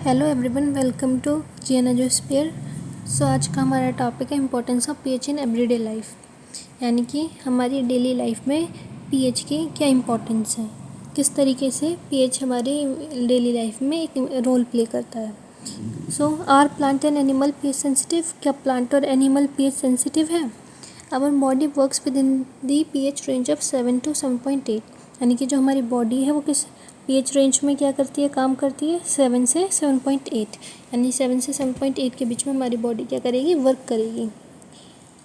Hello everyone, welcome to Geosphere. So आज का हमारा टॉपिक है importance of pH in everyday life, यानी कि हमारी डेली लाइफ में पीएच की क्या इम्पोर्टेंस है, किस तरीके से पीएच हमारी डेली लाइफ में एक रोल प्ले करता है। So are plant and animal pH sensitive? क्या प्लांट और एनिमल पीएच सेंसिटिव है? Our body works within the pH range of 7 to 7.8, यानी कि जो हमारी बॉडी है वो किस पीएच रेंज में क्या करती है, काम करती है 7 से 7.8, यानी 7 से 7.8 के बीच में हमारी बॉडी क्या करेगी, वर्क करेगी।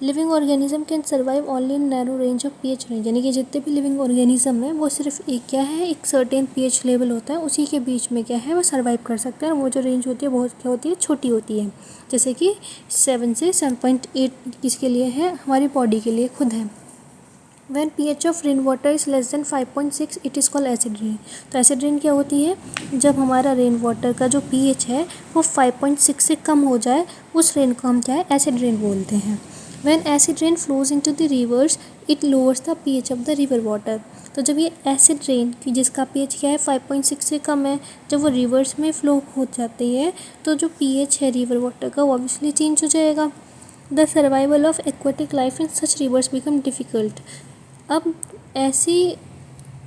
Living organism can survive only in narrow range of pH range, यानी कि जितने भी लिविंग ऑर्गेनिज्म है वो सिर्फ एक क्या है, एक सर्टेन पीएच लेवल होता है, उसी के बीच में क्या है वो सर्वाइव कर सकते हैं। और वो जो रेंज होती है बहुत क्या होती है, छोटी होती है, जैसे कि 7 से 7.8 किसके लिए है, हमारी बॉडी के लिए खुद है। When pH of rain water is less than 5.6 it is called acid rain. तो एसिड रेन क्या होती है, जब हमारा रेन वाटर का जो pH है वो 5.6 से कम हो जाए, उस रेन को हम क्या है, एसिड रेन बोलते हैं। When acid rain flows into the rivers it lowers the pH of the river water। तो जब ये एसिड रेन की जिसका pH क्या है 5.6 से कम है, जब वो रिवर्स में फ्लो हो जाती है तो जो pH है रिवर वाटर का वो ऑब्वियसली चेंज हो जाएगा। The survival of aquatic life in such reverse become difficult. अब ऐसी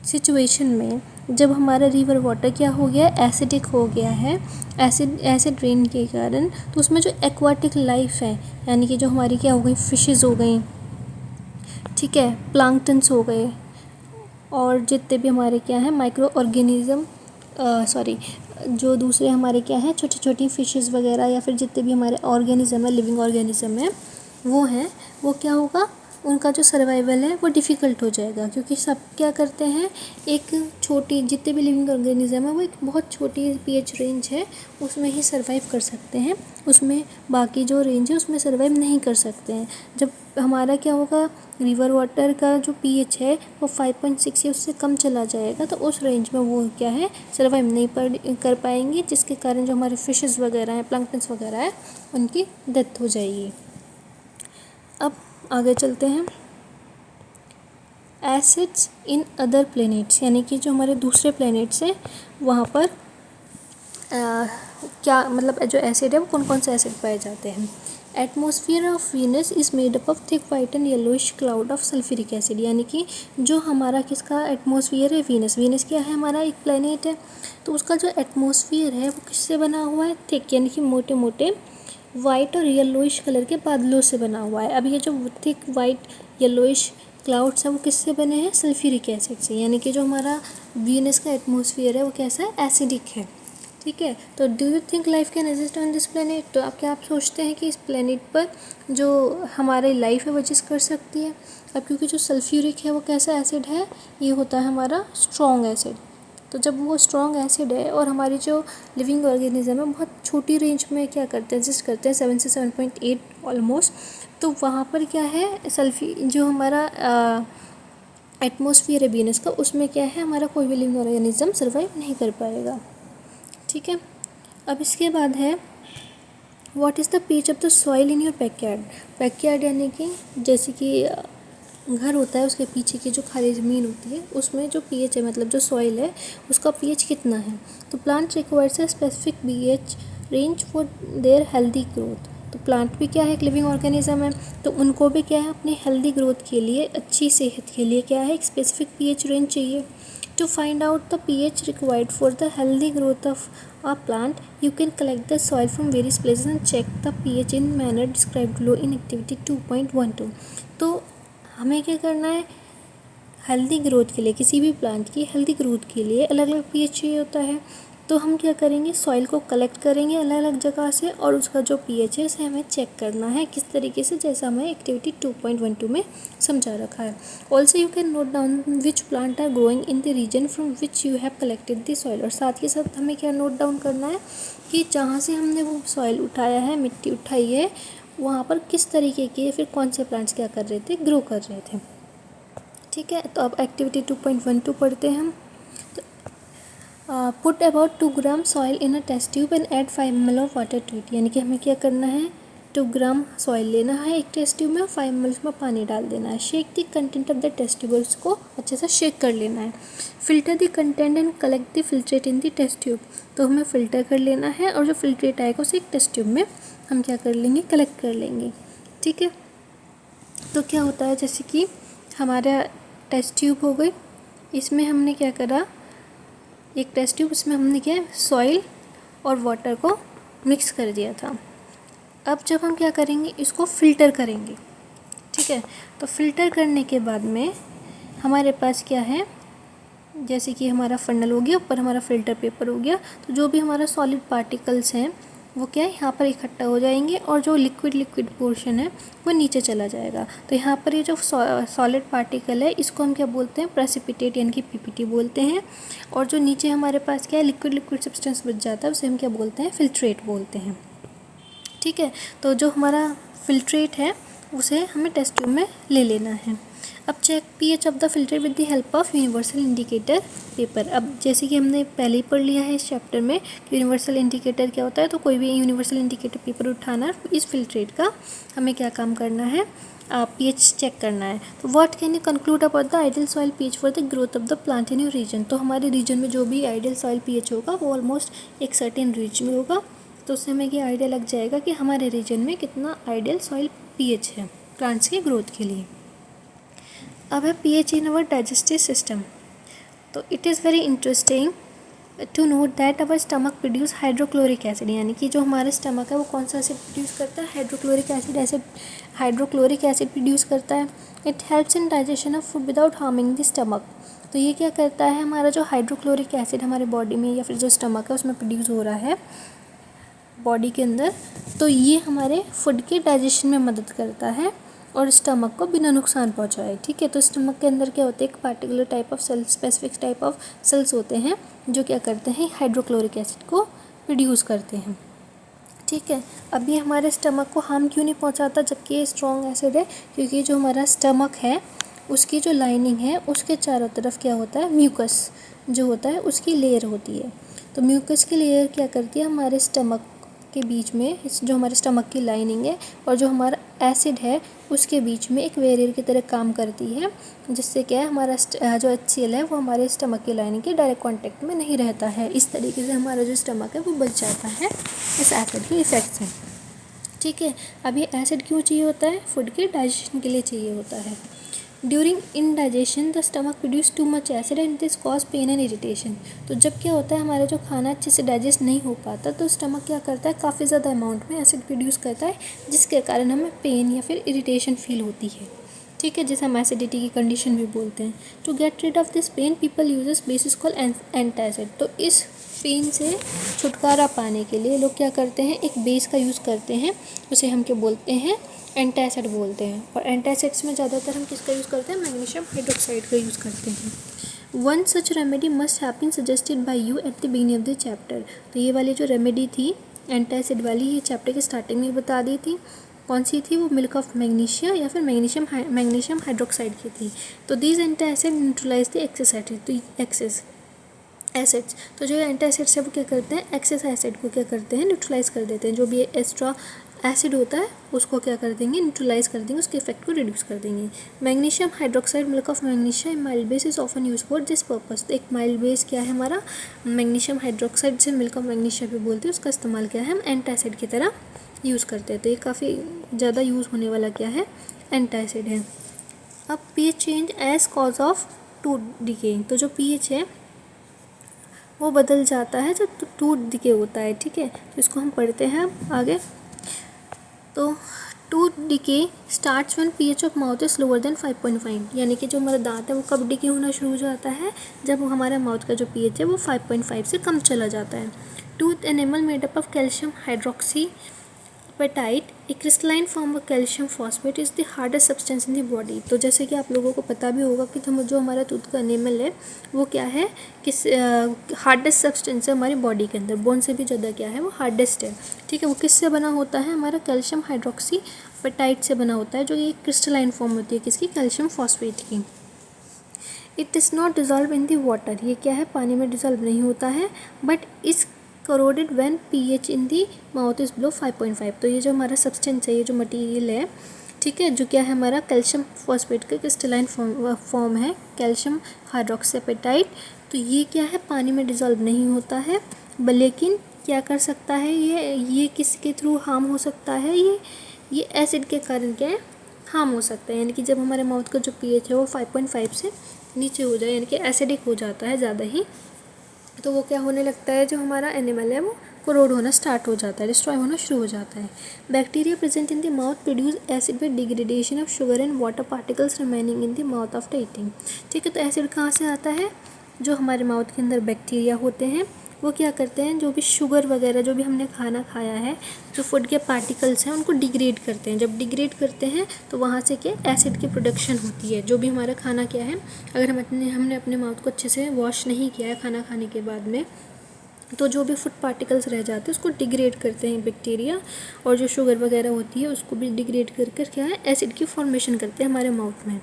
सिचुएशन में जब हमारा रिवर वाटर क्या हो गया, एसिडिक हो गया है एसिड रेन के कारण, तो उसमें जो एक्वाटिक लाइफ है, यानी कि जो हमारी क्या हो गई, फिशेस हो गई, ठीक है, प्लांक्टन्स हो गए, और जितने भी हमारे क्या है माइक्रो ऑर्गेनिज्म जो दूसरे हमारे क्या हैं छोटी छोटी फिशेस वगैरह, या फिर जितने भी हमारे ऑर्गेनिज्म है, लिविंग ऑर्गेनिज्म है, वो क्या होगा, उनका जो सर्वाइवल है वो डिफ़िकल्ट हो जाएगा, क्योंकि सब क्या करते हैं, एक छोटी जितने भी लिविंग ऑर्गेनिज्म है वो एक बहुत छोटी पीएच रेंज है उसमें ही सर्वाइव कर सकते हैं, उसमें बाकी जो रेंज है उसमें सर्वाइव नहीं कर सकते हैं। जब हमारा क्या होगा, रिवर वाटर का जो पीएच है वो 5.6 या उससे कम चला जाएगा, तो उस रेंज में वो क्या है, सर्वाइव नहीं कर पाएंगे, जिसके कारण जो हमारे फिशेस वगैरह हैं, प्लैंक्टन्स वगैरह है, उनकी डेथ हो जाएगी। अब आगे चलते हैं। एसिड्स इन अदर प्लैनेट्स, यानी कि जो हमारे दूसरे प्लैनेट्स हैं वहाँ पर क्या मतलब जो एसिड है वो कौन कौन से एसिड पाए जाते हैं। Atmosphere of Venus is made up of thick white and yellowish cloud of sulphuric acid, यानी कि जो हमारा किसका एटमॉस्फेयर है, वीनस क्या है, हमारा एक प्लैनेट है, तो उसका जो एटमॉस्फेयर है वो किससे बना हुआ है, थिक, यानी कि मोटे मोटे वाइट और येलोइश कलर के बादलों से बना हुआ है। अब ये जो थिक वाइट येलोइश क्लाउड्स हैं वो किससे बने हैं, सल्फ्यूरिक एसिड से, यानी कि जो हमारा वीनस का एटमॉस्फेयर है वो कैसा है, एसिडिक है, ठीक है। तो do you think life can exist on this planet? तो आप सोचते हैं कि इस प्लेनेट पर जो हमारी लाइफ है वो एग्जिस्ट कर सकती है? अब क्योंकि जो सल्फ्यूरिक है वो कैसा एसिड है, ये होता है हमारा स्ट्रॉन्ग एसिड। तो जब वो स्ट्रॉन्ग एसिड है और हमारी जो लिविंग ऑर्गेनिज्म है बहुत छोटी रेंज में क्या करते हैं, एग्जिस्ट करते हैं 7 से 7.8 ऑलमोस्ट, तो वहाँ पर क्या है, जो हमारा एटमॉस्फेयर है वीनस का, उसमें क्या है, हमारा कोई भी लिविंग ऑर्गेनिज्म सर्वाइव नहीं कर पाएगा, ठीक है। अब इसके बाद है what is the pH of the soil in your backyard, यानी कि जैसे कि घर होता है उसके पीछे की जो खाली ज़मीन होती है उसमें जो पीएच है, मतलब जो सॉइल है उसका पीएच कितना है। तो plant requires a specific pH range for their healthy growth. तो प्लांट भी क्या है, एक लिविंग ऑर्गेनिज्म है, तो उनको भी क्या है, अपनी हेल्दी ग्रोथ के लिए, अच्छी सेहत के लिए क्या है, एक स्पेसिफिक पीएच रेंज चाहिए। To find out the pH required for the healthy growth of a plant, you can collect the soil from various places and check the pH in manner described below in activity 2.12। तो हमें क्या करना है, healthy growth के लिए, किसी भी plant की हेल्दी ग्रोथ के लिए अलग अलग पीएच चाहिए होता है, तो हम क्या करेंगे, सॉइल को कलेक्ट करेंगे अलग अलग जगह से, और उसका जो पीएच है उसे हमें चेक करना है किस तरीके से, जैसा हमें एक्टिविटी 2.12 में समझा रखा है। Also you can note down which plant are growing in the region from which you have collected the soil, और साथ के साथ हमें क्या नोट डाउन करना है कि जहाँ से हमने वो सॉइल उठाया है, मिट्टी उठाई है, वहाँ पर किस तरीके के फिर कौन से प्लांट्स क्या कर रहे थे, ग्रो कर रहे थे, ठीक है। तो अब एक्टिविटी 2.12 पढ़ते हैं हम। Put about 2 gram soil in a test tube and add 5 ml of water to it, यानी कि हमें क्या करना है, 2 ग्राम सॉइल लेना है एक टेस्ट ट्यूब में, 5 ml उसमें पानी डाल देना है। Shake the content of the test tube, उसको अच्छे से शेक कर लेना है। Filter the content and collect the filtrate in the test tube, तो हमें फ़िल्टर कर लेना है और जो फिल्ट्रेट आएगा उसे एक टेस्ट ट्यूब में हम क्या कर लेंगे, कलेक्ट कर लेंगे। ठीक है, तो क्या होता है, जैसे कि हमारा टेस्ट ट्यूब हो गई, इसमें हमने क्या करा, एक टेस्ट ट्यूब, उसमें हमने क्या सॉइल और वाटर को मिक्स कर दिया था। अब जब हम क्या करेंगे, इसको फ़िल्टर करेंगे। ठीक है, तो फ़िल्टर करने के बाद में हमारे पास क्या है, जैसे कि हमारा फनल हो गया, ऊपर हमारा फ़िल्टर पेपर हो गया, तो जो भी हमारा सॉलिड पार्टिकल्स हैं वो क्या है यहाँ पर इकट्ठा हो जाएंगे और जो लिक्विड पोर्शन है वो नीचे चला जाएगा। तो यहाँ पर ये जो सॉलिड पार्टिकल है इसको हम क्या बोलते हैं, प्रेसिपिटेट यानी कि पीपीटी बोलते हैं। और जो नीचे हमारे पास क्या है, लिक्विड सब्सटेंस बच जाता है, उसे हम क्या बोलते हैं, फिल्ट्रेट बोलते हैं। ठीक है, तो जो हमारा फिल्ट्रेट है उसे हमें टेस्ट ट्यूब में ले लेना है। अब check pH of the filter with the help of universal indicator paper. अब जैसे कि हमने पहले ही पढ़ लिया है इस चैप्टर में कि यूनिवर्सल इंडिकेटर क्या होता है, तो कोई भी यूनिवर्सल इंडिकेटर पेपर उठाना, इस फिल्ट्रेट का हमें क्या काम करना है, पीएच चेक करना है। तो what can you conclude about the ideal soil pH for the growth of the plant in your region. तो हमारे रीजन में जो भी आइडियल सॉइल पीएच होगा वो ऑलमोस्ट एक सर्टेन रेंज में होगा, तो उससे हमें ये आइडिया लग जाएगा कि हमारे रीजन में कितना आइडियल सॉइल पीएच है प्लांट्स की ग्रोथ के लिए। अब है pH in our digestive system. तो it is very interesting to note that our stomach produce hydrochloric acid, यानी कि जो हमारा स्टमक है वो कौन सा एसिड प्रोड्यूस करता है, हाइड्रोक्लोरिक एसिड प्रोड्यूस करता है। It helps in digestion of food without harming the stomach. तो ये क्या करता है, हमारा जो हाइड्रोक्लोरिक एसिड हमारे बॉडी में या फिर जो स्टमक है उसमें प्रोड्यूस हो रहा है बॉडी के अंदर, तो ये हमारे फूड के डाइजेशन में मदद करता है और स्टमक को बिना नुकसान पहुंचाए। ठीक है, तो स्टमक के अंदर क्या होते हैं, एक particular type of cell, specific type of cells होते हैं जो क्या करते हैं, हाइड्रोक्लोरिक एसिड को प्रोड्यूस करते हैं। ठीक है, अब ये हमारे स्टमक को हार्म क्यों नहीं पहुंचाता जबकि ये स्ट्रॉन्ग एसिड है, क्योंकि जो हमारा स्टमक है उसकी जो लाइनिंग है उसके चारों तरफ क्या होता है, म्यूकस जो होता है उसकी लेयर होती है। तो म्यूकस की लेयर क्या करती है, हमारे स्टमक के बीच में, जो हमारे स्टमक की लाइनिंग है और जो हमारा एसिड है उसके बीच में एक बैरियर की तरह काम करती है, जिससे क्या है, हमारा जो HCl है वो हमारे स्टमक की लाइनिंग के डायरेक्ट कांटेक्ट में नहीं रहता है। इस तरीके से हमारा जो स्टमक है वो बच जाता है इस एसिड के इफेक्ट से। ठीक है, अब ये एसिड क्यों चाहिए होता है, फूड के डाइजेशन के लिए चाहिए होता है। During indigestion the stomach produce too much acid and this cause pain and irritation. तो जब क्या होता है, हमारा जो खाना अच्छे से डाइजेस्ट नहीं हो पाता तो स्टमक क्या करता है, काफ़ी ज़्यादा अमाउंट में एसिड प्रोड्यूस करता है, जिसके कारण हमें पेन या फिर इरिटेशन फील होती है। ठीक है, जिसे हम एसिडिटी की कंडीशन भी बोलते हैं। To get rid of this pain people uses bases call antacid. तो इस पेन से छुटकारा पाने के लिए लोग क्या करते हैं, एक बेस का यूज़ करते हैं, उसे हम क्या बोलते हैं, एंटासिड बोलते हैं। और एंटासिड्स में ज़्यादातर हम किसका यूज़ करते हैं, मैग्नीशियम हाइड्रोक्साइड का यूज़ करते हैं। One such remedy must have been suggested by you at the beginning of the chapter. तो ये वाली जो रेमेडी थी एंटासिड वाली, ये चैप्टर के स्टार्टिंग में बता दी थी। कौन सी थी वो, मिल्क ऑफ मैग्नीशिया या फिर मैग्नीशियम हाइड्रोक्साइड की थी। तो these antacid neutralise the excess acids. तो जो एंटासिड्स है वो क्या करते हैं, एक्सेस एसिड को क्या करते हैं, न्यूट्रलाइज कर देते हैं। जो भी एक्स्ट्रा एसिड होता है उसको क्या कर देंगे, न्यूट्रलाइज कर देंगे, उसके इफेक्ट को रिड्यूस कर देंगे। Magnesium hydroxide milk of magnesia mild base is often use for this purpose. तो एक माइल्ड बेस क्या है हमारा, मैग्नीशियम हाइड्रोक्साइड से मिल्क ऑफ मैग्नीशिया भी बोलते हैं, उसका इस्तेमाल क्या है, हम एंटासिड की तरह यूज़ करते हैं। तो ये काफ़ी ज़्यादा यूज़ होने वाला क्या है, एंटासिड है। अब pH change as cause of tooth decay. तो जो पीएच है वो बदल जाता है जब टूथ डिके होता है। ठीक है, तो इसको हम पढ़ते हैं आगे। तो tooth decay starts when pH of mouth is lower than 5.5, यानी कि जो हमारा दांत है वो कब डिके होना शुरू हो जाता है, जब हमारा माउथ का जो पीएच है वो 5.5 से कम चला जाता है। Tooth animal made up of calcium hydroxy petite, A crystalline form of calcium phosphate is the hardest substance in the body. तो जैसे कि आप लोगों को पता भी होगा कि जो हमारा टूथ का एनिमल है वो क्या है, किस हार्डेस्ट सब्सटेंस है हमारी बॉडी के अंदर, बोन से भी ज़्यादा क्या है वो हार्डेस्ट है। ठीक है, वो किससे बना होता है, हमारा कैल्शियम हाइड्रोक्सी पेटाइट से बना होता है, जो एक क्रिस्टलाइन फॉर्म होती है किसकी, कैल्शियम फॉस्फेट की। It is not dissolve in the water, ये क्या है, पानी में डिजॉल्व नहीं होता है, बट इस corroded when pH in the mouth is below 5.5। तो ये जो हमारा सब्सटेंस है, ये जो मटेरियल है, ठीक है, जो क्या है हमारा कैल्शियम फॉस्फेट का क्रिस्टलाइन फॉर्म है, कैल्शियम हाइड्रोक्सीपेटाइट। तो ये क्या है, पानी में डिज़ोल्व नहीं होता है, लेकिन क्या कर सकता है, ये किसके थ्रू हार्म हो सकता है, ये एसिड के कारण क्या है हार्म हो सकता है। यानी कि जब हमारे माउथ का जो pH है वो 5.5 से नीचे हो जाए, यानी कि एसिडिक हो जाता है ज़्यादा ही, तो वो क्या होने लगता है, जो हमारा एनिमल है वो कोरोड होना स्टार्ट हो जाता है, डिस्ट्रॉय होना शुरू हो जाता है। Bacteria present in the mouth produce acid by degradation of sugar and water particles remaining in the mouth after eating. ठीक है, तो एसिड कहाँ से आता है, जो हमारे माउथ के अंदर बैक्टीरिया होते हैं वो क्या करते हैं, जो भी शुगर वगैरह जो भी हमने खाना खाया है, जो फूड के पार्टिकल्स हैं उनको डिग्रेड करते हैं। जब डिग्रेड करते हैं तो वहाँ से क्या एसिड की प्रोडक्शन होती है। जो भी हमारा खाना क्या है, अगर हमने अपने माउथ को अच्छे से वॉश नहीं किया है खाना खाने के बाद में, तो जो भी फूड पार्टिकल्स रह जाते हैं उसको डिग्रेड करते हैं बैक्टीरिया, और जो शुगर वगैरह होती है उसको भी डिग्रेड कर कर क्या है एसिड की फॉर्मेशन करते हैं हमारे माउथ में।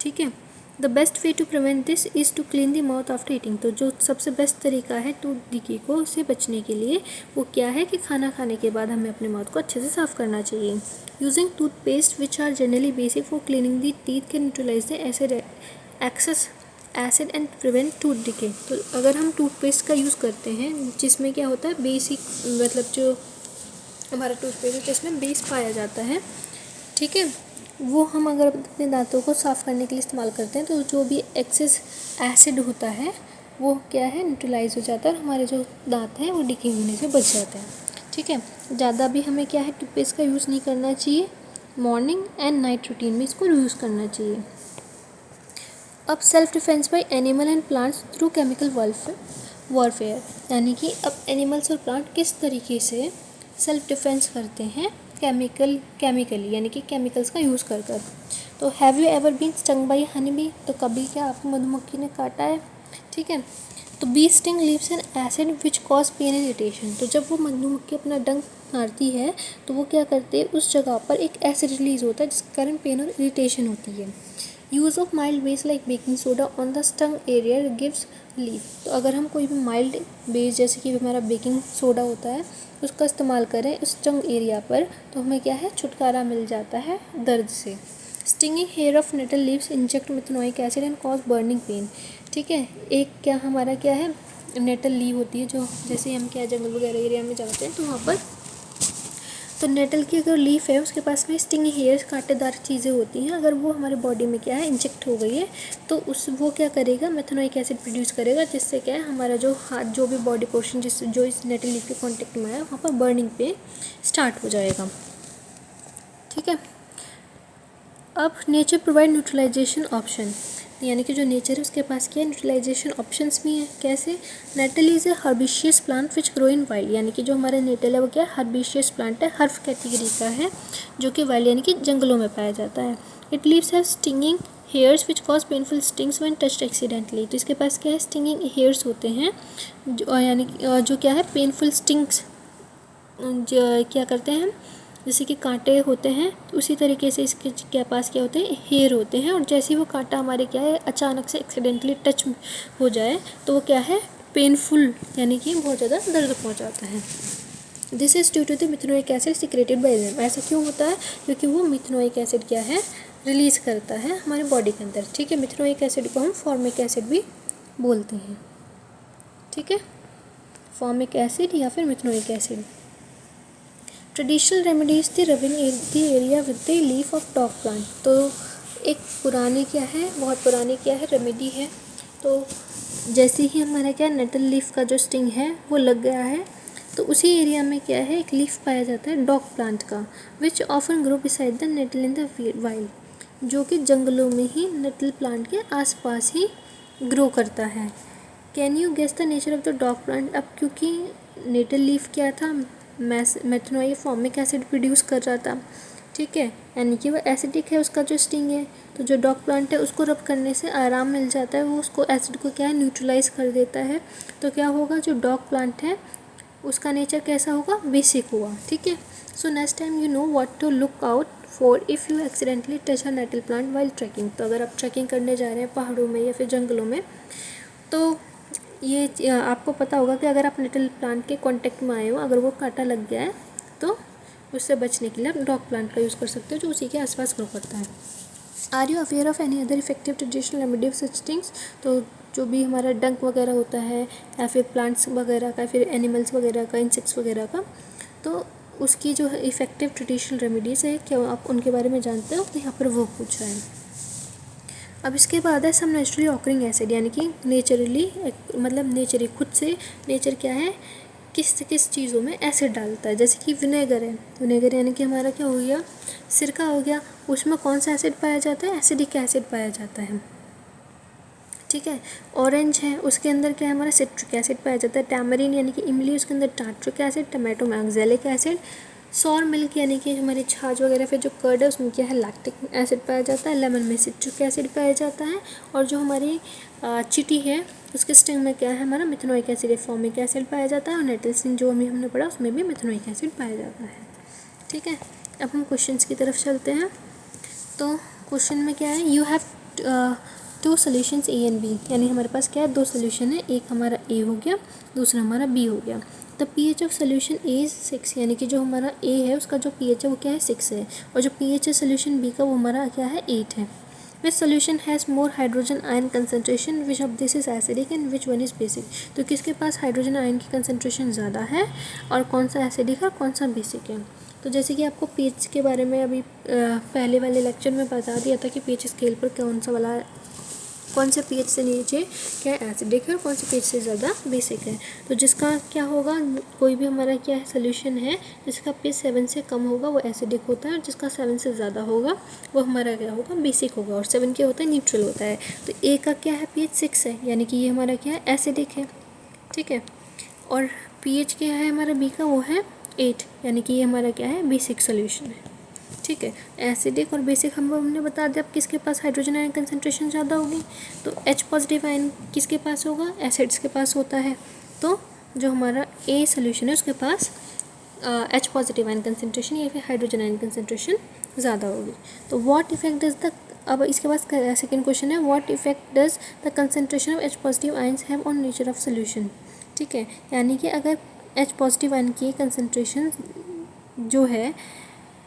ठीक है, the best way to prevent this is to clean the mouth after eating. तो जो सबसे बेस्ट तरीका है टूथ डिकी को से बचने के लिए वो क्या है कि खाना खाने के बाद हमें अपने माउथ को अच्छे से साफ़ करना चाहिए। Using toothpaste which are generally basic for cleaning the teeth can neutralise the excess acid and prevent tooth decay. तो अगर हम टूथपेस्ट का यूज़ करते हैं जिसमें क्या होता है बेसिक, मतलब जो हमारा टूथपेस्ट है जिसमें बेस पाया जाता है, ठीक है, वो हम अगर अपने दांतों को साफ़ करने के लिए इस्तेमाल करते हैं तो जो भी एक्सेस एसिड होता है वो क्या है न्यूट्रलाइज हो जाता है और हमारे जो दांत हैं वो डिके होने से बच जाते हैं। ठीक है, ज़्यादा भी हमें क्या है टूथपेस्ट का यूज़ नहीं करना चाहिए, मॉर्निंग एंड नाइट रूटीन में इसको यूज़ करना चाहिए। अब self defence bye animal and plants through chemical warfare, यानी कि अब एनिमल्स और प्लांट किस तरीके से सेल्फ डिफेंस करते हैं केमिकली, यानी कि केमिकल्स का यूज़ कर कर। तो have you ever been stung by honey bee, तो कभी क्या आपको मधुमक्खी ने काटा है। ठीक है, तो bee sting leaves an acid which cause pain and irritation. तो जब वो मधुमक्खी अपना डंक मारती है तो वो क्या करते हैं, उस जगह पर एक एसिड रिलीज होता है जिसके कारण पेन और इरिटेशन होती है। Use of mild base like baking soda on the stung area gives relief. तो अगर हम कोई भी माइल्ड बेस जैसे कि हमारा बेकिंग सोडा होता है उसका इस्तेमाल करें उस स्टंग एरिया पर तो हमें क्या है छुटकारा मिल जाता है दर्द से। Stinging hair of nettle leaves inject methanoic acid and cause burning pain. ठीक है, एक क्या हमारा क्या है नेटल लीव होती है, जो जैसे हम क्या जंगल वगैरह एरिया में जाते हैं तो वहाँ पर तो नेटल की अगर लीफ है उसके पास में स्टिंग हेयर्स कांटेदार चीज़ें होती हैं, अगर वो हमारे बॉडी में क्या है इंजेक्ट हो गई है तो वो क्या करेगा मेथनोइक एसिड प्रोड्यूस करेगा, जिससे क्या है हमारा जो हाथ जो भी बॉडी पोर्शन जो इस नेटल लीफ के कांटेक्ट में है वहाँ पर बर्निंग पे स्टार्ट हो जाएगा। ठीक है, अब नेचर प्रोवाइड न्यूट्रलाइजेशन ऑप्शन, यानी कि जो नेचर है उसके पास क्या है न्यूट्रलाइजेशन ऑप्शंस भी हैं। कैसे, nettle is a herbaceous plant which grow in wild, यानी कि जो हमारा नेटल है वो क्या है हर्बिशियस प्लांट है, हर्फ कैटेगरी का है जो कि वाइल्ड यानी कि जंगलों में पाया जाता है। It leaves have stinging hairs which cause painful stings when touched accidentally. तो इसके पास क्या है स्टिंगिंग हेयर्स होते हैं जो यानी जो क्या है पेनफुल स्टिंग्स जो क्या करते हैं जैसे कि कांटे होते हैं उसी तरीके से इसके क्या पास क्या होते हैं हेयर होते हैं, और जैसे ही वो कांटा हमारे क्या है अचानक से एक्सीडेंटली टच हो जाए तो वो क्या है पेनफुल यानी कि बहुत ज़्यादा दर्द पहुंचाता है। This is due to the methanoic acid secreted by them. ऐसा क्यों होता है, क्योंकि वो मिथेनोइक एसिड क्या है रिलीज़ करता है हमारे बॉडी के अंदर। ठीक है, मिथेनोइक एसिड को हम फॉर्मिक एसिड भी बोलते हैं। ठीक है, फॉर्मिक एसिड या फिर methanoic acid. Traditional remedies the rubbing the area with the leaf of dog plant. तो एक पुरानी क्या है बहुत पुरानी क्या है रेमेडी है। तो जैसे ही हमारा क्या नेटल लीफ का जो स्टिंग है वो लग गया है तो उसी एरिया में क्या है एक लीफ पाया जाता है डॉग प्लांट का, which often grow beside the nettle in the wild, जो कि जंगलों में ही नेटल प्लांट के आसपास ही ग्रो करता है। Can you guess the nature of the dock plant. अब क्योंकि नेटल लीफ क्या था मेथनोइक फॉर्मिक एसिड प्रोड्यूस कर रहा था, ठीक है, यानी कि वो एसिडिक है उसका जो स्टिंग है, तो जो डॉग प्लांट है उसको रब करने से आराम मिल जाता है, वो उसको एसिड को क्या है न्यूट्रलाइज कर देता है। तो क्या होगा जो डॉग प्लांट है उसका नेचर कैसा होगा बेसिक हुआ। ठीक है, so next time you know what to look out for if you accidentally touch a nettle plant while trekking. तो अगर आप ट्रैकिंग करने जा रहे हैं पहाड़ों में या फिर जंगलों में तो ये आपको पता होगा कि अगर आप लिटिल प्लांट के कांटेक्ट में आए हो, अगर वो कांटा लग गया है तो उससे बचने के लिए आप डॉग प्लांट का यूज़ कर सकते हो जो उसी के आसपास ग्रो करता है। Are you aware of any other effective traditional remedy of such things? तो जो भी हमारा डंक वगैरह होता है या फिर प्लांट्स वगैरह का, फिर एनिमल्स वगैरह का, इंसेक्ट्स वगैरह का, तो उसकी जो इफ़ेक्टिव ट्रेडिशनल रेमेडीज़ है, क्या आप उनके बारे में जानते हो? तो यहाँ पर वो पूछा है। अब इसके बाद है सम नेचुरली ऑकरिंग एसिड, यानी कि नेचुरली मतलब नेचर खुद से नेचर क्या है, किस किस चीज़ों में एसिड डालता है। जैसे कि विनेगर है, विनेगर यानी कि हमारा क्या हो गया, सिरका हो गया, उसमें कौन सा एसिड पाया जाता है? एसिडिक एसिड पाया जाता है। ठीक है। ऑरेंज है, उसके अंदर क्या है हमारा सिट्रिक एसिड पाया जाता है। टैमरिन यानी कि इमली, उसके अंदर टार्ट्रिक एसिड। टमाटो में ऑक्सैलिक एसिड। सॉर मिल्क यानी कि हमारी छाछ वगैरह फिर जो कर्ड है उसमें क्या है, लैक्टिक एसिड पाया जाता है। लेमन में सिट्रिक एसिड पाया जाता है। और जो हमारी चींटी है उसके स्टिंग में क्या है हमारा, मिथेनोइक एसिड, फॉर्मिक एसिड पाया जाता है। और नेटलसिन जो अभी हमने पढ़ा उसमें भी मिथेनोइक एसिड पाया जाता है। ठीक है। अब हम क्वेश्चंस की तरफ चलते हैं। तो क्वेश्चन में क्या है, you have two solutions A and B, यानी हमारे पास क्या है, दो सोल्यूशन है, एक हमारा ए हो गया, दूसरा हमारा बी हो गया। The pH of solution A is 6, यानी कि जो हमारा ए है उसका जो पीएच है वो क्या है, 6 है। और जो पीएच है सोल्यूशन बी का वो हमारा क्या है, 8 है। Which solution has more hydrogen ion concentration, which of this is acidic and which one is basic? तो किसके पास हाइड्रोजन आयन की कंसनट्रेशन ज़्यादा है और कौन सा एसिडिक है और कौन सा बेसिक है? तो जैसे कि आपको पीएच के बारे में अभी पहले वाले लेक्चर में बता दिया था कि पीएच स्केल पर कौन सा वाला, कौन से पीएच से नीचे क्या एसिडिक है और कौन से पीएच से ज़्यादा बेसिक है। तो जिसका क्या होगा, कोई भी हमारा क्या है सोल्यूशन है जिसका पीएच 7 से कम होगा वो एसिडिक होता है, और जिसका 7 से ज़्यादा होगा वो हमारा क्या होगा, बेसिक होगा। और 7 क्या होता है, न्यूट्रल होता है। तो ए का क्या है, पीएच 6 है, यानी कि ये हमारा क्या है, एसिडिक है। ठीक है। और पीएच क्या है हमारा बी का, वो है 8, यानी कि ये हमारा क्या है, बेसिक सोल्यूशन है। ठीक है। एसिडिक और बेसिक हमने बता दिया। अब किसके पास हाइड्रोजन आयन कंसंट्रेशन ज़्यादा होगी, तो H पॉजिटिव आयन किसके पास होगा, एसिड्स के पास होता है। तो जो हमारा ए सोल्यूशन है उसके पास H पॉजिटिव आयन कंसंट्रेशन या फिर हाइड्रोजन आयन कंसंट्रेशन ज़्यादा होगी। तो व्हाट इफेक्ट डज द, अब इसके पास सेकेंड क्वेश्चन है, what effect does the concentration of H positive ions have on nature of solution? ठीक है। यानी कि अगर H पॉजिटिव आयन की कंसंट्रेशन जो है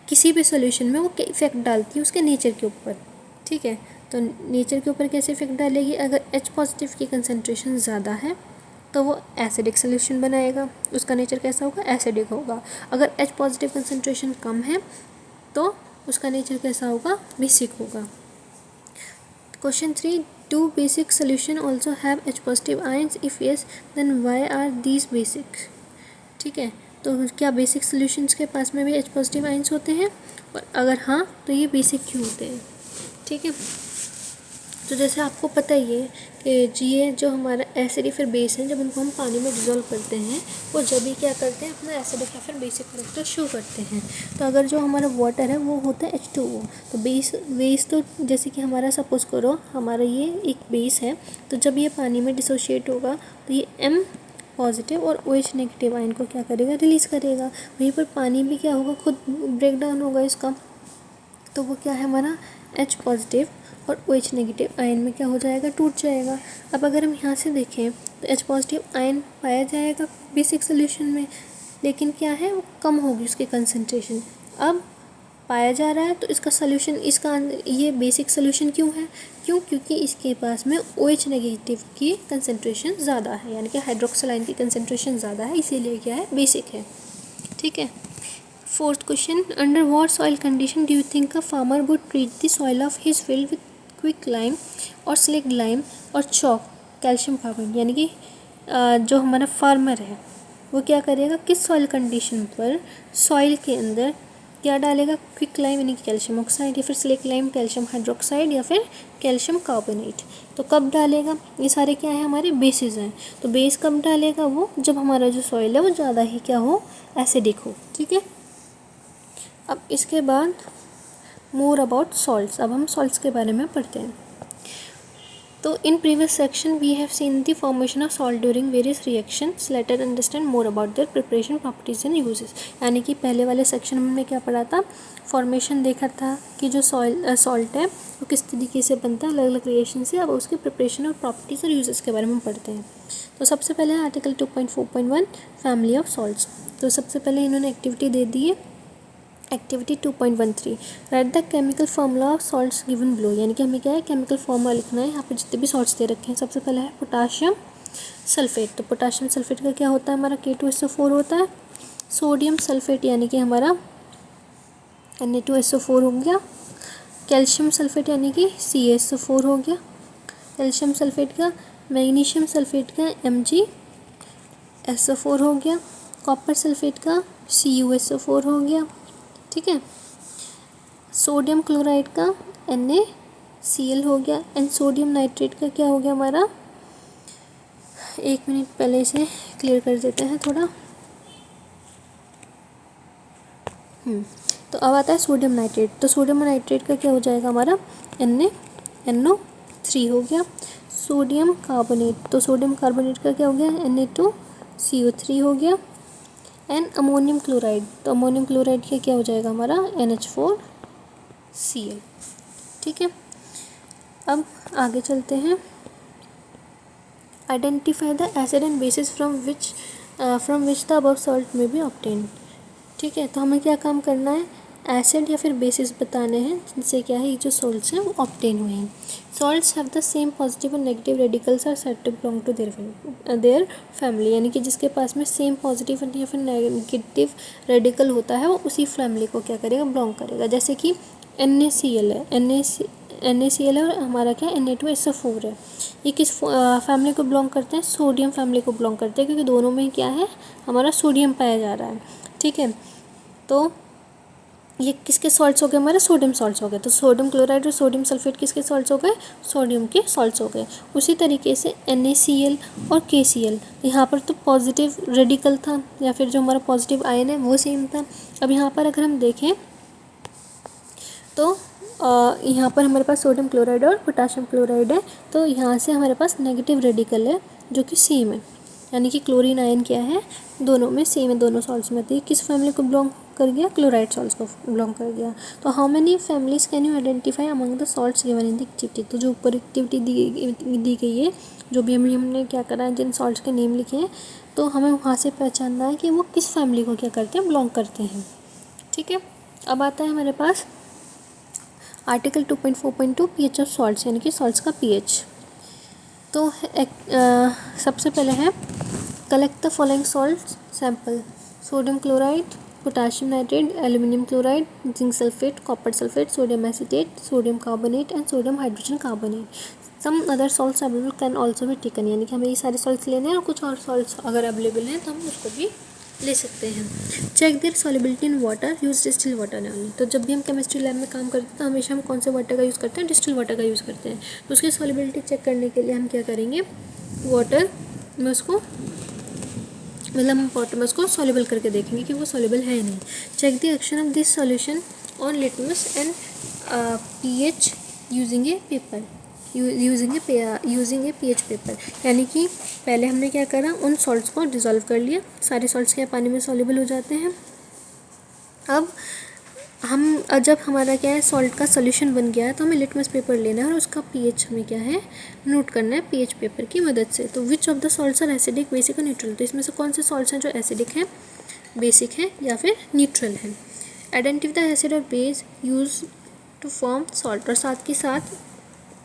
किसी भी सोल्यूशन में वो इफेक्ट डालती है उसके नेचर के ऊपर। ठीक है। तो नेचर के ऊपर कैसे इफेक्ट डालेगी, अगर H पॉजिटिव की कंसंट्रेशन ज़्यादा है तो वो एसिडिक सोल्यूशन बनाएगा, उसका नेचर कैसा होगा, एसिडिक होगा। अगर H पॉजिटिव कंसंट्रेशन कम है तो उसका नेचर कैसा होगा, बेसिक होगा। Question 3, do basic solution also have H positive ions, if yes then why are these basic? ठीक है। तो क्या बेसिक सोल्यूशंस के पास में भी H पॉजिटिव आयन्स होते हैं, और अगर हाँ तो ये बेसिक क्यों होते हैं? ठीक है। तो जैसे आपको पता ही है कि ये जो हमारा एसिड या फिर बेस है, जब उनको हम पानी में डिज़ोल्व करते हैं वो जब भी क्या करते हैं, अपना एसिडिक या फिर बेसिक करेक्टर शो करते हैं। तो अगर जो हमारा वाटर है वो होता है H2O, तो बेस तो जैसे कि हमारा सपोज करो हमारा ये एक बेस है, तो जब ये पानी में डिसोशिएट होगा तो ये M पॉजिटिव और OH नेगेटिव आयन को क्या करेगा, रिलीज़ करेगा। वहीं पर पानी भी क्या होगा, खुद ब्रेक डाउन होगा इसका, तो वो क्या है हमारा H पॉजिटिव और OH नेगेटिव आयन में क्या हो जाएगा, टूट जाएगा। अब अगर हम यहाँ से देखें तो H पॉजिटिव आयन पाया जाएगा बेसिक सोल्यूशन में, लेकिन क्या है वो कम होगी उसकी कंसंट्रेशन। अब पाया जा रहा है तो इसका सोल्यूशन, इसका ये बेसिक सोल्यूशन क्यों है, क्योंकि इसके पास में OH नेगेटिव की कंसंट्रेशन ज़्यादा है, यानी कि हाइड्रोक्सिल आयन की कंसंट्रेशन ज़्यादा है, इसीलिए क्या है, बेसिक है। ठीक है। Fourth question, under what soil condition do you think a farmer would treat the soil of his field with quick lime और स्लिक्ड लाइम और चॉक कैल्शियम कार्बोनेट? यानी कि जो हमारा फार्मर है वो क्या करेगा, किस सॉइल कंडीशन पर सॉइल के अंदर क्या डालेगा, क्विक लाइम यानी कि कैल्शियम ऑक्साइड, या फिर स्लिक लाइम कैल्शियम हाइड्रोक्साइड, या फिर कैल्शियम कार्बोनेट। तो कब डालेगा, ये सारे क्या है हमारे बेसिस हैं। तो बेस कब डालेगा, वो जब हमारा जो सॉइल है वो ज़्यादा ही क्या हो, एसिडिक हो। ठीक है। अब इसके बाद मोर अबाउट सॉल्ट्स, अब हम सॉल्ट्स के बारे में पढ़ते हैं। तो in previous section we have seen the formation of salt during various reactions, let us understand more about their preparation properties and uses. यानी कि पहले वाले सेक्शन में हमने क्या पढ़ा था, फॉर्मेशन देखा था कि जो सॉल्ट है वो किस तरीके से बनता है अलग अलग रिएक्शन से। अब उसके प्रिपरेशन और प्रॉपर्टीज और यूजेस के बारे में पढ़ते हैं। तो सबसे पहले है आर्टिकल 2.4.1 फैमिली ऑफ सॉल्ट्स। तो सबसे पहले इन्होंने एक्टिविटी दे दी है, activity 2.13 right the chemical formula of salts given below, यानी कि हमें क्या है केमिकल फार्मूला लिखना है। यहाँ पे जितने भी सॉल्ट्स दे रखे हैं, सबसे पहले है पोटाशियम सल्फेट। तो पोटाशियम सल्फेट का क्या होता है हमारा K2SO4 होता है। सोडियम सल्फेट यानी कि हमारा Na2SO4 हो गया। कैल्शियम सल्फेट यानी कि CaSO4 हो गया कैल्शियम सल्फेट का। मैग्नीशियम सल्फेट का MgSO4 हो गया। कॉपर सल्फेट का CuSO4 हो गया, ठीक है। सोडियम क्लोराइड का NaCl हो गया। एंड सोडियम नाइट्रेट का क्या हो गया हमारा, एक मिनट पहले इसे क्लियर कर देते हैं थोड़ा। तो अब आता है सोडियम नाइट्रेट। तो सोडियम नाइट्रेट का क्या हो जाएगा हमारा NaNO3 हो गया। सोडियम कार्बोनेट, तो सोडियम कार्बोनेट का क्या हो गया Na2CO3 हो गया। एंड अमोनियम क्लोराइड, तो अमोनियम क्लोराइड का क्या हो जाएगा हमारा NH4Cl, ठीक है। अब आगे चलते हैं। Identify the acid and bases from which the above salt में बी ऑब्टेन, ठीक है। तो हमें क्या काम करना है, एसिड या फिर बेसिस बताने हैं जिनसे क्या है ये जो सॉल्ट्स हैं वो ऑब्टेन हुए हैं। Salts have the same positive and negative radicals are said to belong to their family, यानी कि जिसके पास में सेम पॉजिटिव या फिर नेगेटिव रेडिकल होता है वो उसी फैमिली को क्या करेगा, बिलोंग करेगा। जैसे कि NaCl है, NaCl है और हमारा क्या Na2SO4 है। ये किस फैमिली को बिलोंग करते हैं, सोडियम फैमिली को बिलोंग करते हैं, क्योंकि दोनों में क्या है हमारा सोडियम पाया जा रहा है, ठीक है। तो ये किसके सॉल्ट्स हो गए हमारे, सोडियम सॉल्ट्स हो गए। तो सोडियम क्लोराइड और सोडियम सल्फेट किसके सॉल्ट्स हो गए, सोडियम के सॉल्ट्स हो गए। उसी तरीके से NaCl और KCl, यहाँ पर तो पॉजिटिव रेडिकल था या फिर जो हमारा पॉजिटिव आयन है वो सेम था। अब यहाँ पर अगर हम देखें तो यहाँ पर हमारे पास सोडियम क्लोराइड और पोटाशियम क्लोराइड है, तो यहाँ से हमारे पास नेगेटिव रेडिकल है जो कि सेम है, यानी कि क्लोरीन आयन क्या है दोनों में सेम है, दोनों सॉल्ट्स में। तो ये किस फैमिली को बिलोंग कर गया, क्लोराइड सॉल्ट्स को बिलोंग कर गया। तो how many families can you identify among the salts given in the activity, तो जो ऊपर एक्टिविटी दी गई है, जो भी हमने क्या करा है, जिन सॉल्ट्स के नेम लिखे हैं, तो हमें वहाँ से पहचानना है कि वो किस फैमिली को क्या करते हैं, बिलोंग करते हैं, ठीक है। अब आता है हमारे पास आर्टिकल 2.4.2 pH ऑफ सॉल्ट्स, यानी कि सॉल्ट्स का pH। तो सबसे पहले है collect the following salt sample, sodium chloride, potassium nitrate, aluminium chloride, zinc sulphate, copper sulphate, sodium acetate, sodium carbonate and sodium hydrogen carbonate. Some other salts available can also भी taken, यानी कि हमें ये सारे सॉल्ट्स लेने हैं और कुछ और सॉल्ट्स अगर अवेलेबल हैं तो हम उसको भी ले सकते हैं। Check their solubility in water, use distil water only. तो जब भी हम केमिस्ट्री लैब में काम करते हैं तो हमेशा हम कौन से वाटर का यूज़ करते हैं, डिस्टिल वाटर का यूज़ करते हैं। तो उसकी सॉल्युबिलिटी चेक करने के लिए हम क्या करेंगे, वाटर में उसको वाटर में उसको सॉल्युबल करके देखेंगे कि वो सॉल्युबल है नहीं। Check the action of this solution on litmus and pH using a paper, using a pH paper, यानी कि पहले हमने क्या करा, उन सॉल्ट्स को डिज़ोल्व कर लिया, सारे सॉल्ट्स क्या पानी में सॉल्युबल हो जाते हैं। अब जब हमारा क्या है सॉल्ट का सॉल्यूशन बन गया है तो हमें लिटमस पेपर लेना है और उसका pH हमें क्या है नोट करना है pH पेपर की मदद से। तो which of the salts are acidic, basic और न्यूट्रल, तो इसमें से कौन से सॉल्ट्स हैं जो एसिडिक हैं, बेसिक हैं या फिर न्यूट्रल हैं। आइडेंटिफाई द एसिड और base use to form salt, और साथ के साथ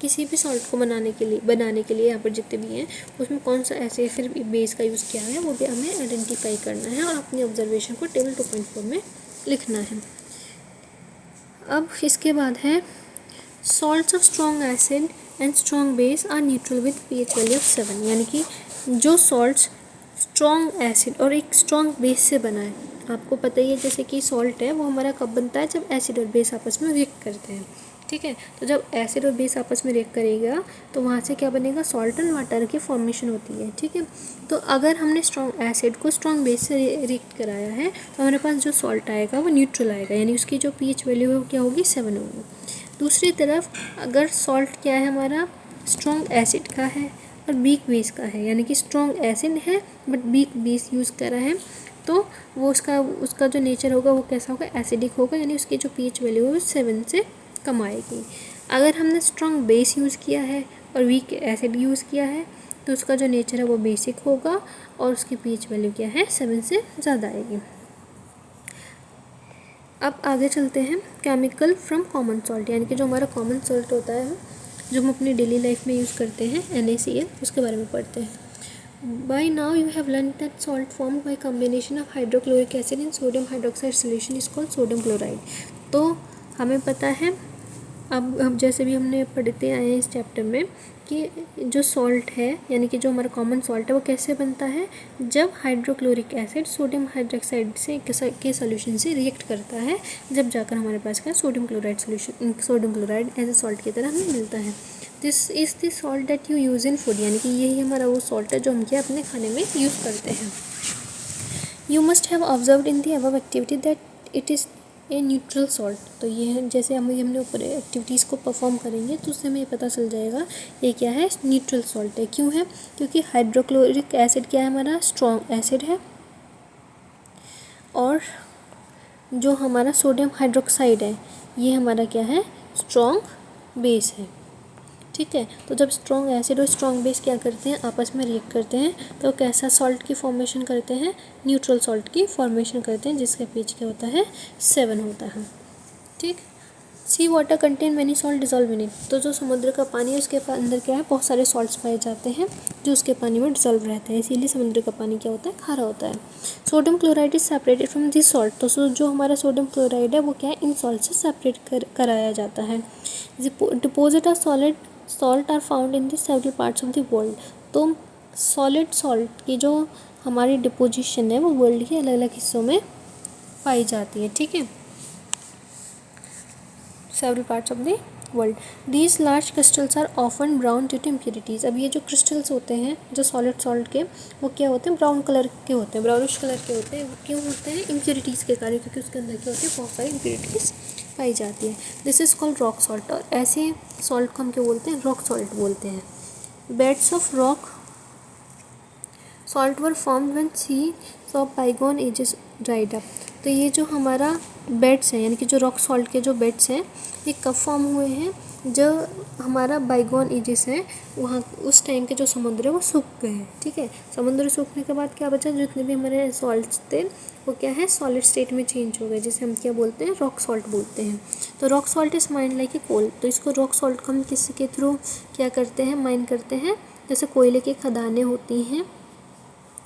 किसी भी सॉल्ट को बनाने के लिए यहाँ पर जितने भी हैं उसमें कौन सा एसिड फिर बेस का यूज़ किया है वो भी हमें आइडेंटिफाई करना है और अपनी ऑब्जर्वेशन को टेबल 2.4 में लिखना है। अब इसके बाद है salts of strong acid and strong base are neutral with pH value of 7, यानी कि जो सॉल्ट्स स्ट्रॉन्ग एसिड और एक स्ट्रॉन्ग बेस से बना है, आपको पता ही है जैसे कि सॉल्ट है वो हमारा कब बनता है, जब एसिड और बेस आपस में रिएक्ट करते हैं, ठीक है। तो जब एसिड और बेस आपस में रिएक्ट करेगा तो वहाँ से क्या बनेगा, सॉल्ट एंड वाटर की फॉर्मेशन होती है, ठीक है। तो अगर हमने स्ट्रॉन्ग एसिड को स्ट्रॉन्ग बेस से रिएक्ट कराया है तो हमारे पास जो सॉल्ट आएगा वो न्यूट्रल आएगा, यानी उसकी जो pH वैल्यू है वो क्या होगी, 7 होगी। दूसरी तरफ अगर सॉल्ट क्या है हमारा स्ट्रॉन्ग एसिड का है और वीक बेस का है, यानी कि स्ट्रॉन्ग एसिड है बट वीक बेस यूज़ करा है, तो वो उसका जो नेचर होगा वो कैसा होगा, एसिडिक होगा, यानी उसकी जो pH वैल्यू है वो 7 से कम आएगी। अगर हमने स्ट्रॉन्ग बेस यूज़ किया है और वीक एसिड यूज़ किया है तो उसका जो नेचर है वो बेसिक होगा और उसकी pH वैल्यू क्या है 7 से ज़्यादा आएगी। अब आगे चलते हैं केमिकल फ्रॉम कॉमन सॉल्ट, यानी कि जो हमारा कॉमन सॉल्ट होता है जो हम अपनी डेली लाइफ में यूज़ करते हैं NaCl, उसके बारे में पढ़ते हैं। By now you have learn that salt formed by combination of hydrochloric acid and sodium hydroxide solution is called sodium chloride. तो हमें पता है अब जैसे भी हमने पढ़ते आए हैं इस चैप्टर में कि जो सॉल्ट है यानी कि जो हमारा कॉमन सॉल्ट है वो कैसे बनता है, जब हाइड्रोक्लोरिक एसिड सोडियम हाइड्रोक्साइड से के सॉल्यूशन से रिएक्ट करता है, जब जाकर हमारे पास क्या sodium chloride solution, sodium chloride as a salt की तरह हमें मिलता है। This is the salt that you use in food, यानी कि यही हमारा वो सॉल्ट है जो हम क्या अपने खाने में यूज़ करते हैं। You must have observed in the above activity that it is a neutral salt. तो ये जैसे हमने ऊपर एक्टिविटीज़ को परफॉर्म करेंगे तो उससे हमें ये पता चल जाएगा ये क्या है, न्यूट्रल सॉल्ट है। क्यों है? क्योंकि हाइड्रोक्लोरिक एसिड क्या है, हमारा स्ट्रॉन्ग एसिड है, और जो हमारा सोडियम हाइड्रोक्साइड है ये हमारा क्या है, स्ट्रॉन्ग बेस है। ठीक है, तो जब स्ट्रॉन्ग एसिड और स्ट्रॉन्ग बेस क्या करते हैं, आपस में रिएक्ट करते हैं तो कैसा सॉल्ट की फॉर्मेशन करते हैं, न्यूट्रल सॉल्ट की फॉर्मेशन करते हैं, जिसका pH क्या होता है 7 होता है। ठीक, sea water contain many salt dissolve in it. तो जो समुद्र का पानी है उसके अंदर क्या है, बहुत सारे सॉल्ट्स पाए जाते हैं जो उसके पानी में डिजॉल्व रहते हैं, इसीलिए समुद्र का पानी क्या होता है, खारा होता है। Sodium chloride is separated from this salt. तो जो हमारा सोडियम क्लोराइड है वो क्या है, इन सॉल्ट से सेपरेट कराया जाता है। Deposit of salt are found in the several parts of the world. तो सॉलिड सॉल्ट की जो हमारी डिपोजिशन है वो वर्ल्ड के अलग अलग हिस्सों में पाई जाती है। ठीक है, several parts of the world. These large crystals are often brown due to impurities. अब ये जो क्रिस्टल्स होते हैं जो सॉलिड सॉल्ट के, वो क्या होते हैं, ब्राउन कलर के होते हैं, ब्राउनिश कलर के होते हैं। वो क्यों होते हैं, इम्प्योरिटीज़ के कारण, क्योंकि उसके अंदर क्या होती है, बहुत सारी इम्प्योरिटीज़ पाई जाती है। This is called rock salt, और ऐसे सॉल्ट को हम क्या बोलते हैं, रॉक सॉल्ट बोलते हैं। Beds of rock salt were formed when seas of bygone ages dried up. तो ये जो हमारा बेड्स हैं, यानी कि जो रॉक सॉल्ट के जो बेड्स हैं, ये कब फॉर्म हुए हैं, जो हमारा बाइगॉन एजेस है वहाँ उस टाइम के जो समुद्र है वो सूख गए हैं। ठीक है, समुद्र सूखने के बाद क्या बचा, जितने भी हमारे सॉल्ट्स थे वो क्या है, सॉलिड स्टेट में चेंज हो गए, जिसे हम क्या बोलते हैं, रॉक सॉल्ट बोलते हैं। तो rock salt is mined like a coal. तो इसको रॉक सॉल्ट को हम किसके थ्रू क्या करते हैं, माइन करते हैं, जैसे कोयले की खदानें होती हैं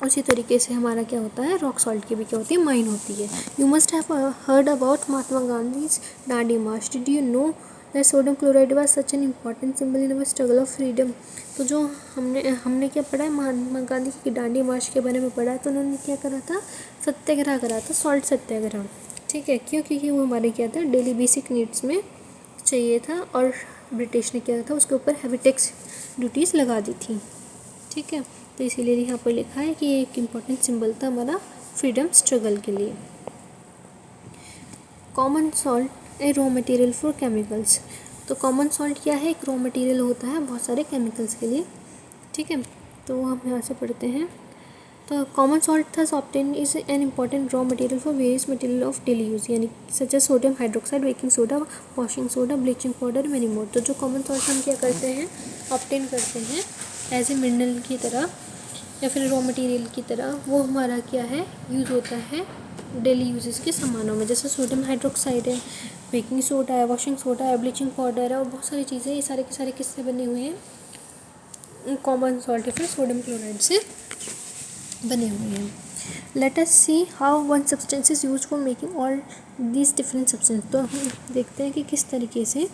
उसी तरीके से हमारा क्या होता है, रॉक सॉल्ट की भी क्या होती है, माइन होती है। You must have heard about Mahatma Gandhi's Dandi March. Did you know that sodium chloride was such an important symbol in our struggle of freedom. तो जो हमने क्या पढ़ा है, महात्मा गांधी की दांडी मार्च के बारे में पढ़ा है। तो उन्होंने क्या करा था, सत्याग्रह करा था, सॉल्ट सत्याग्रह। ठीक है, क्यों, क्योंकि वो हमारे क्या था, डेली बेसिक नीड्स में चाहिए था, और ब्रिटिश ने क्या था, उसके ऊपर हैवी टैक्स ड्यूटीज़ लगा दी थी। ठीक है, तो इसीलिए यहाँ पर लिखा है कि ये एक इम्पॉर्टेंट सिंबल था हमारा फ्रीडम स्ट्रगल के लिए। Common salt A raw material for chemicals. तो कॉमन सॉल्ट क्या है, एक रॉ मटेरियल होता है बहुत सारे केमिकल्स के लिए। ठीक है, तो हम यहाँ से पढ़ते हैं। तो common salt thus obtain is an important raw material for various material of daily use, यानी such as sodium hydroxide, baking soda, washing soda, bleaching powder, many more. तो जो कॉमन सॉल्ट हम क्या करते हैं, ऑब्टेन करते हैं एज ए मिनरल की तरह या फिर रॉ मटेरियल की तरह, वो हमारा क्या है, यूज़ होता है डेली यूजेस के सामानों में। जैसे सोडियम हाइड्रोक्साइड है, बेकिंग सोडा है, वॉशिंग सोडा है, ब्लीचिंग पाउडर है, और बहुत सारी चीज़ें, ये सारे के सारे किससे बने हुए हैं, कॉमन सॉल्ट या फिर सोडियम क्लोराइड से बने हुए हैं। Let us see how one substance is use for making all these different substance. तो हम देखते हैं कि किस तरीके से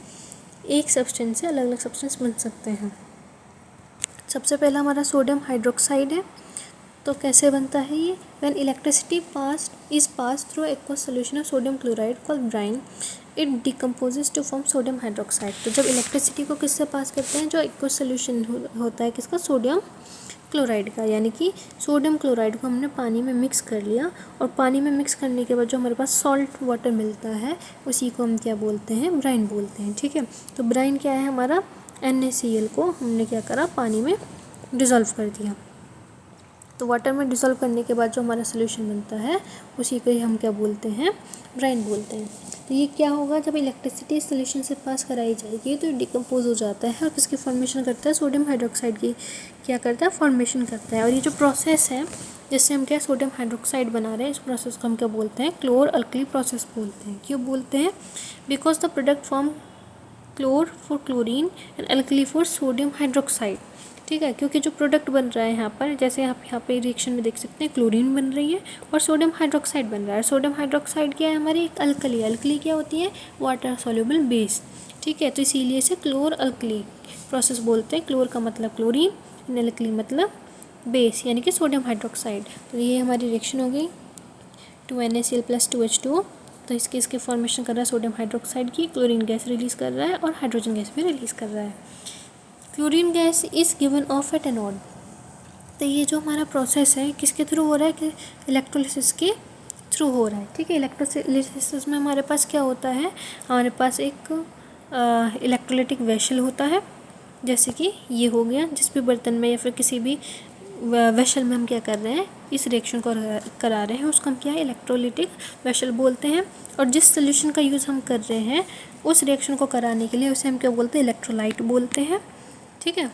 एक सब्सटेंस से अलग अलग सब्सटेंस बन सकते हैं। सबसे पहला हमारा सोडियम हाइड्रोक्साइड है। तो कैसे बनता है ये, when electricity is pass through aqueous solution of sodium chloride called brine, it decomposes to form sodium hydroxide. तो जब इलेक्ट्रिसिटी को किससे पास करते हैं, जो एक्वस सोल्यूशन होता है किसका, सोडियम क्लोराइड का, यानी कि सोडियम क्लोराइड को हमने पानी में मिक्स कर लिया, और पानी में मिक्स करने के बाद जो हमारे पास सॉल्ट वाटर मिलता है उसी को हम क्या बोलते हैं, ब्राइन बोलते हैं। ठीक है, तो ब्राइन क्या है, हमारा NaCl को हमने क्या करा, पानी में डिज़ोल्व कर दिया। तो वाटर में डिज़ोल्व करने के बाद जो हमारा सोल्यूशन बनता है उसी को ही हम क्या बोलते हैं, ब्राइन बोलते हैं। तो ये क्या होगा, जब इलेक्ट्रिसिटी सोल्यूशन से पास कराई जाएगी तो डिकम्पोज हो जाता है और किसकी फॉर्मेशन करता है, सोडियम हाइड्रोक्साइड की क्या करता है, फॉर्मेशन करता है। और ये जो प्रोसेस है जिससे हम क्या सोडियम हाइड्रोक्साइड बना रहे हैं, इस प्रोसेस को हम क्या बोलते हैं, क्लोर अल्कली प्रोसेस बोलते हैं। क्यों बोलते हैं, because the product form chlor for chlorine and alkali for sodium hydroxide. ठीक है, क्योंकि जो प्रोडक्ट बन रहा है यहाँ पर, जैसे आप यहाँ पे रिएक्शन में देख सकते हैं, क्लोरीन बन रही है और सोडियम हाइड्रोक्साइड बन रहा है। सोडियम हाइड्रोक्साइड क्या है, हमारी एक अल्कली। अल्कली क्या होती है, वाटर सॉल्युबल बेस। ठीक है, तो इसीलिए इसे क्लोर अल्कली प्रोसेस बोलते हैं। क्लोर का मतलब क्लोरीन, एंड अल्कली मतलब बेस यानी कि सोडियम हाइड्रोक्साइड। तो ये हमारी रिएक्शन हो गई 2NaCl + 2H2O। तो इसके फॉर्मेशन कर रहा है सोडियम हाइड्रोक्साइड की, क्लोरीन गैस रिलीज़ कर रहा है और हाइड्रोजन गैस भी रिलीज़ कर रहा है। Chlorine gas is given of at anode. तो ये जो हमारा प्रोसेस है किसके थ्रू हो रहा है, कि इलेक्ट्रोलिसिस के थ्रू हो रहा है। ठीक है, इलेक्ट्रोलिसिस में हमारे पास क्या होता है, हमारे पास एक इलेक्ट्रोलाइटिक वेसल होता है, जैसे कि ये हो गया, जिस भी बर्तन में या फिर किसी भी वेसल में हम क्या कर रहे हैं, इस रिएक्शन को करा रहे हैं, उसको हम क्या है, इलेक्ट्रोलाइटिक वेसल बोलते हैं। और जिस सोल्यूशन का यूज़ हम कर रहे हैं उस रिएक्शन को कराने के लिए उसे हम क्या बोलते हैं, इलेक्ट्रोलाइट बोलते हैं। ठीक है,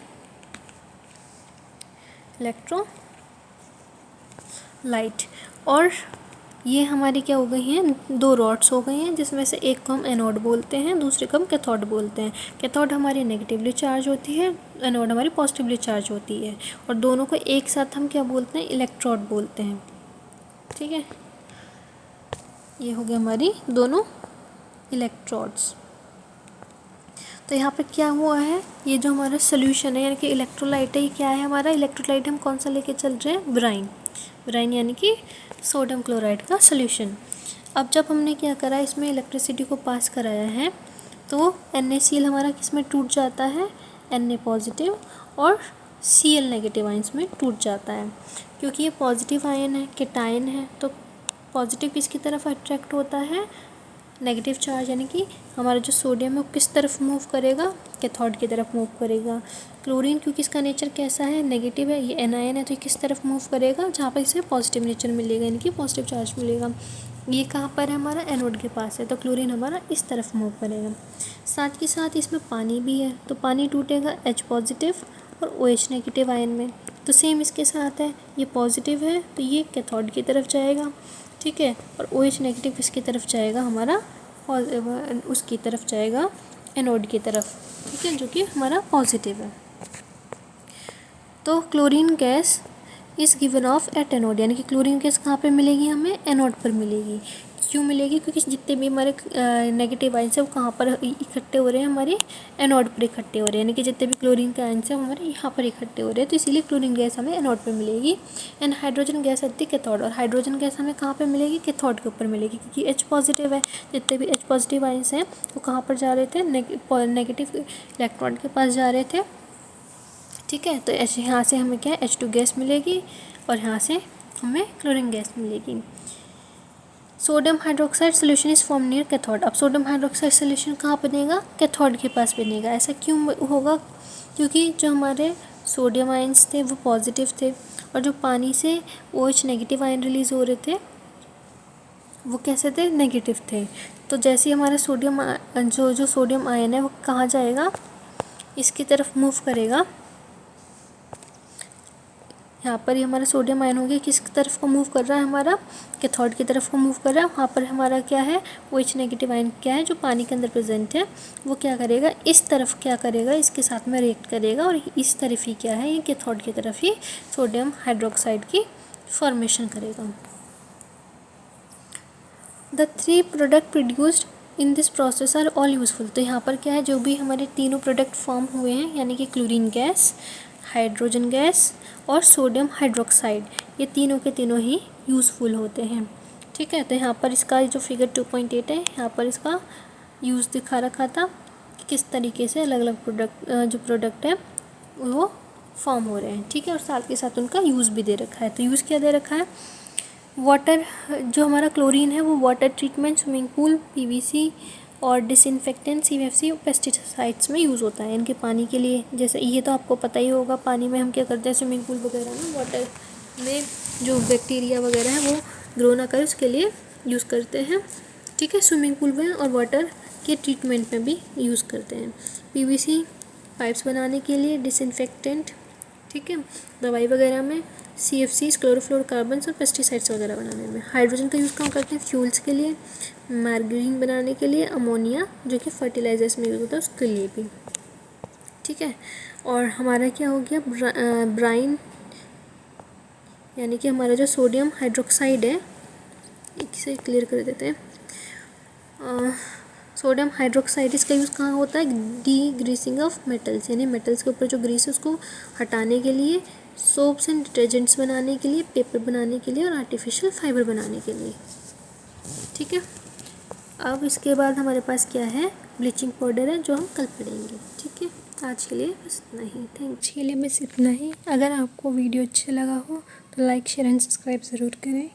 इलेक्ट्रोलाइट। और ये हमारी क्या हो गई हैं, 2 रॉड्स हो गई हैं, जिसमें से एक को हम एनोड बोलते हैं, दूसरे को हम कैथोड बोलते हैं। कैथोड हमारी नेगेटिवली चार्ज होती है, एनोड हमारी पॉजिटिवली चार्ज होती है, और दोनों को एक साथ हम क्या बोलते हैं, इलेक्ट्रोड बोलते हैं। ठीक है, ये हो गया हमारी दोनों इलेक्ट्रोड्स। तो यहाँ पे क्या हुआ है, ये जो हमारा सोल्यूशन है यानी कि इलेक्ट्रोलाइट है, ये क्या है हमारा इलेक्ट्रोलाइट, हम कौन सा लेके चल रहे हैं, ब्राइन यानी कि सोडियम क्लोराइड का सोल्यूशन। अब जब हमने क्या करा, इसमें इलेक्ट्रिसिटी को पास कराया है तो NaCl हमारा किस में टूट जाता है, Na पॉजिटिव और Cl नेगेटिव आयंस में टूट जाता है। क्योंकि ये पॉजिटिव आयन है, केटायन है, तो पॉजिटिव किसकी तरफ अट्रैक्ट होता है, नेगेटिव चार्ज, यानी कि हमारा जो सोडियम है वो किस तरफ मूव करेगा, कैथोड की तरफ मूव करेगा। क्लोरीन क्योंकि इसका नेचर कैसा है, नेगेटिव है, ये एनायन है, तो ये किस तरफ मूव करेगा, जहाँ पर इसे पॉजिटिव नेचर मिलेगा यानी कि पॉजिटिव चार्ज मिलेगा। ये कहाँ पर है, हमारा एनोड के पास है, तो क्लोरीन हमारा इस तरफ मूव करेगा। साथ के साथ इसमें पानी भी है, तो पानी टूटेगा H पॉजिटिव और OH नेगेटिव आयन में। तो सेम इसके साथ है, ये पॉजिटिव है तो ये कैथोड की तरफ जाएगा। ठीक है, और OH नेगेटिव किसकी तरफ जाएगा, हमारा उसकी तरफ जाएगा, एनोड की तरफ। ठीक है, जो कि हमारा पॉजिटिव है। तो chlorine gas is given of at anode, यानी कि क्लोरीन गैस कहाँ पे मिलेगी, हमें एनोड पर मिलेगी। क्यों मिलेगी, क्योंकि जितने भी हमारे नेगेटिव आयंस हैं वो कहाँ पर इकट्ठे हो रहे हैं, हमारे एनोड पर इकट्ठे हो रहे हैं, यानी कि जितने भी क्लोरीन के आयंस हैं वो हमारे यहाँ पर इकट्ठे हो रहे हैं, तो इसीलिए क्लोरीन गैस हमें एनोड पर मिलेगी। एंड हाइड्रोजन गैस आती है कैथोड, और हाइड्रोजन गैस हमें कहाँ पर मिलेगी, कैथोड के ऊपर मिलेगी, क्योंकि H पॉजिटिव है। जितने भी H पॉजिटिव आयंस हैं वो कहाँ पर जा रहे थे, नेगेटिव इलेक्ट्रॉन के पास जा रहे थे। ठीक है, तो यहाँ से हमें क्या है, H2 गैस मिलेगी और यहाँ से हमें क्लोरीन गैस मिलेगी। Sodium hydroxide solution is form near cathode. अब सोडियम हाइड्रोक्साइड सोल्यूशन कहाँ बनेगा, कैथोड के पास बनेगा। ऐसा क्यों होगा, क्योंकि जो हमारे सोडियम आयंस थे वो पॉजिटिव थे और जो पानी से OH नेगेटिव आयन रिलीज़ हो रहे थे वो कैसे थे, नेगेटिव थे। तो जैसे ही हमारा सोडियम जो सोडियम आयन है वो कहाँ जाएगा, इसकी तरफ मूव करेगा। यहाँ पर ही हमारा सोडियम आयन हो गया, किस तरफ को मूव कर रहा है, हमारा कैथोड की तरफ को मूव कर रहा है। वहाँ पर हमारा क्या है, OH नेगेटिव आयन क्या है, जो पानी के अंदर प्रेजेंट है, वो क्या करेगा, इस तरफ क्या करेगा, इसके साथ में रिएक्ट करेगा और इस तरफ ही क्या है, ये कैथोड की तरफ ही सोडियम हाइड्रोक्साइड की फॉर्मेशन करेगा। The 3 product produced in this process are all useful. तो यहाँ पर क्या है, जो भी हमारे तीनों प्रोडक्ट फॉर्म हुए हैं, यानी कि क्लोरीन गैस, हाइड्रोजन गैस और सोडियम हाइड्रोक्साइड, ये तीनों के तीनों ही यूज़फुल होते हैं। ठीक है, तो यहाँ पर इसका जो फिगर 2.8 है, यहाँ पर इसका यूज़ दिखा रखा था कि किस तरीके से अलग अलग प्रोडक्ट है वो फॉर्म हो रहे हैं। ठीक है, और साथ के साथ उनका यूज़ भी दे रखा है। तो यूज़ क्या दे रखा है, वाटर, जो हमारा क्लोरीन है वो water treatment, swimming pool, PVC और डिसइंफेक्टेंट, CFC, पेस्टिसाइड्स में यूज़ होता है। इनके पानी के लिए, जैसे ये तो आपको पता ही होगा, पानी में हम क्या करते हैं, स्विमिंग पूल वगैरह में वाटर में जो बैक्टीरिया वगैरह है वो ग्रो ना करे उसके लिए यूज़ करते हैं। ठीक है, स्विमिंग पूल में और वाटर के ट्रीटमेंट में भी यूज़ करते हैं। पीवीसी पाइप्स बनाने के लिए, डिसइंफेक्टेंट, ठीक है, दवाई वगैरह में, CFCs क्लोरोफ्लोरोकार्बन्स और पेस्टिसाइड्स वगैरह बनाने में। हाइड्रोजन का यूज़ कहाँ करते हैं? फ्यूल्स के लिए, मार्गरीन बनाने के लिए, अमोनिया जो कि फर्टिलाइजर्स में यूज़ होता है उसके लिए भी। ठीक है, और हमारा क्या हो गया, ब्राइन यानी कि हमारा जो सोडियम हाइड्रोक्साइड है, इसे क्लियर कर देते हैं। सोडियम हाइड्रोक्साइड इसका यूज़ कहाँ होता है? डी ग्रीसिंग ऑफ मेटल्स, यानी मेटल्स के ऊपर जो ग्रीस है उसको हटाने के लिए, सोप्स एंड डिटर्जेंट्स बनाने के लिए, पेपर बनाने के लिए और आर्टिफिशियल फाइबर बनाने के लिए। ठीक है, अब इसके बाद हमारे पास क्या है, ब्लीचिंग पाउडर है जो हम कल पढ़ेंगे। ठीक है, आज के लिए बस इतना ही। थैंक्स। के लिए बस इतना ही। अगर आपको वीडियो अच्छा लगा हो तो लाइक शेयर एंड सब्सक्राइब ज़रूर करें।